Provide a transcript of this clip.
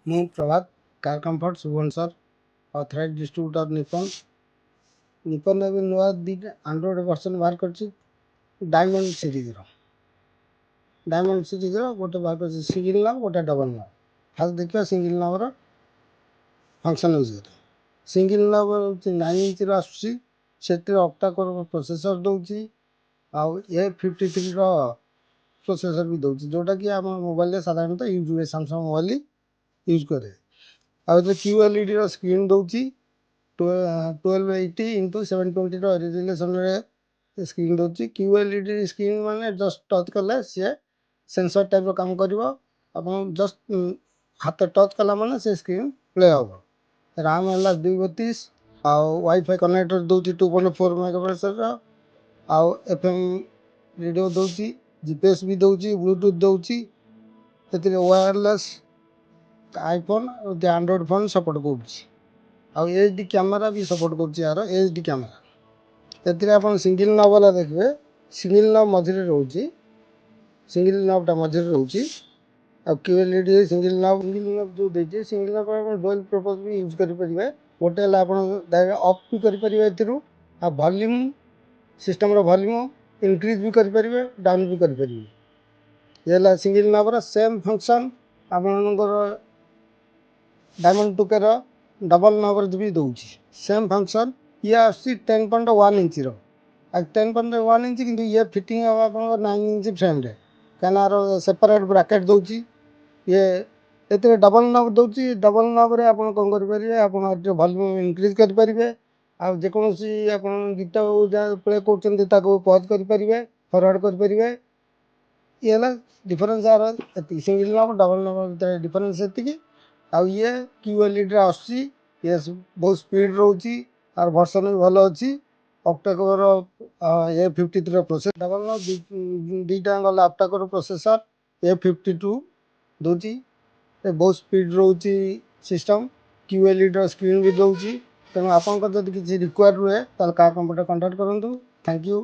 ମୁଁ Prabhat car comfort Bhubaneswar authorised distributor Nippon ଏବେ ନୂଆ ଦୁଇଟା ଆଣ୍ଡ୍ରଏଡ଼୍ ଭର୍ସନ୍ ବାହାର କରିଛି। ଡାଇମଣ୍ଡ ସିରିଜ୍ର ଗୋଟେ ବାହାର କରିଛି ସିଙ୍ଗିଲ୍ ନାମ୍ ଗୋଟେ ଡବଲ୍ ନାମ୍। ଫାଷ୍ଟ ଦେଖିବା ସିଙ୍ଗିଲ୍ ନାମ୍ର ଫଙ୍କସନ୍ ୟୁଜ୍ କରିବା। ସିଙ୍ଗିଲ୍ ନାମ୍ ହେଉଛି 9 ଇଞ୍ଚର ଆସୁଛି, ସେଥିରେ ଅକ୍ଟା କୋର୍ ପ୍ରୋସେସର୍ ଦେଉଛି, ଆଉ A53ର ପ୍ରୋସେସର୍ ବି ଦେଉଛି, ଯେଉଁଟାକି ଆମ ମୋବାଇଲରେ ସାଧାରଣତଃ ୟୁଜ୍ ହୁଏ, ସାମସଙ୍ଗ୍ ମୋବାଇଲ ୟୁଜ୍ କରେ। ଆଉ ଏଥିରେ QLEDର ସ୍କ୍ରିନ୍ ଦେଉଛି, 1280x720ର ରେଜୁଲେସନ୍ରେ ସ୍କ୍ରିନ୍ ଦେଉଛି। QLED ସ୍କ୍ରିନ୍ ମାନେ ଜଷ୍ଟ ଟଚ୍ କଲେ ସିଏ ସେନ୍ସର୍ ଟାଇପ୍ର କାମ କରିବ। ଆପଣ ଜଷ୍ଟ ହାତ ଟଚ୍ କଲା ମାନେ ସେ ସ୍କ୍ରିନ୍ ପ୍ଲେ ହେବ। ରାମ୍ ହେଲା 232, ଆଉ ୱାଇଫାଇ କନେକ୍ଟର ଦେଉଛି 2.4 MHz, ଆଉ FM ରେଡ଼ିଓ ଦେଉଛି, GPS ବି ଦେଉଛି, ବ୍ଲୁଟୁଥ୍ ଦେଉଛି। ସେଥିରେ ୱାୟାରଲେସ୍ ଆଇଫୋନ୍ ଆଉ ଆଣ୍ଡ୍ରଏଡ଼୍ ଫୋନ୍ ସପୋର୍ଟ କରୁଛି, ଆଉ HD କ୍ୟାମେରା ବି ସପୋର୍ଟ କରୁଛି। ଏହାର HD କ୍ୟାମେରା ଏଥିରେ ଆପଣ ସିଙ୍ଗିଲ୍ ନବ୍ ବାଲା ଦେଖିବେ, ସିଙ୍ଗିଲ୍ ନବ୍ ମଝିରେ ରହୁଛି, ସିଙ୍ଗିଲ୍ ନବ୍ଟା ମଝିରେ ରହୁଛି। ଆଉ QLED ସିଙ୍ଗିଲ୍ ନବ୍ ଯେଉଁ ଦେଇଛି, ସିଙ୍ଗିଲ୍ ନବ୍ ଆପଣ ଡୁଆଲ୍ ପର୍ପଜ୍ ବି ୟୁଜ୍ କରିପାରିବେ। ଗୋଟେ ହେଲା ଆପଣ ଡାଇରେକ୍ଟ ଅଫ୍ ବି କରିପାରିବେ ଏଥିରୁ, ଆଉ ଭଲ୍ୟୁମ୍ ସିଷ୍ଟମ୍ର ଭଲ୍ୟୁମ୍ ଇନକ୍ରିଜ୍ ବି କରିପାରିବେ, ଡାଉନ୍ ବି କରିପାରିବେ। ଇଏ ହେଲା ସିଙ୍ଗିଲ୍ ନବ୍ର ସେମ୍ ଫଙ୍କସନ୍ ଆପଣଙ୍କର ଡାଇମଣ୍ଡ 2Kର ଡବଲ୍ ନବ୍ର ବି ଦେଉଛି, ସେମ୍ ଫଙ୍କସନ୍। ଇଏ ଆସୁଛି 10.1 ଇଞ୍ଚର, ଆଉ 10.1 ଇଞ୍ଚ, କିନ୍ତୁ ଇଏ ଫିଟିଂ ହେବ ଆପଣଙ୍କର 9 ଇଞ୍ଚ ଫ୍ରେମ୍ରେ, କାହିଁକିନା ଆର ସେପାରେଟ୍ ବ୍ରାକେଟ୍ ଦେଉଛି। ଇଏ ଏଥିରେ ଡବଲ୍ ନବ୍ ଦେଉଛି। ଡବଲ୍ ନବ୍ରେ ଆପଣ କ'ଣ କରିପାରିବେ, ଆପଣ ଏଥିରେ ଭଲ୍ୟୁମ୍ ଇନକ୍ରିଜ୍ କରିପାରିବେ, ଆଉ ଯେକୌଣସି ଆପଣ ଗୀତ ଯାହା ପ୍ଲେ କରୁଛନ୍ତି ତାକୁ ପଜ୍ କରିପାରିବେ, ଫରୱାର୍ଡ଼ କରିପାରିବେ। ଇଏ ହେଲା ଡିଫରେନ୍ସ ଆର ଏତିକି, ସିଙ୍ଗିଲ୍ ନବ୍ ଡବଲ୍ ନବ୍ ଭିତରେ ଡିଫରେନ୍ସ ଏତିକି। ଆଉ ଇଏ QLEDରେ ଆସୁଛି, ଇଏ ବହୁତ ସ୍ପିଡ଼ ରହୁଛି, ଆର ଭର୍ସନ୍ ବି ଭଲ ଅଛି। ଅକ୍ଟାକୋର A53ର ପ୍ରୋସେସର୍, ଡବଲ୍ ନବ୍ ଦୁଇଟା ଗଲା ଅକ୍ଟାକୋର ପ୍ରୋସେସର୍ A52 ଦେଉଛି। ବହୁତ ସ୍ପିଡ଼ ରହୁଛି ସିଷ୍ଟମ୍, QLEDର ସ୍କ୍ରିନ୍ ବି ଦେଉଛି। ତେଣୁ ଆପଣଙ୍କର ଯଦି କିଛି ରିକ୍ୱାୟାର୍ଡ ରୁହେ ତାହେଲେ କାର କମ୍ପ୍ୟୁଟର କଣ୍ଟାକ୍ଟ କରନ୍ତୁ। Thank you.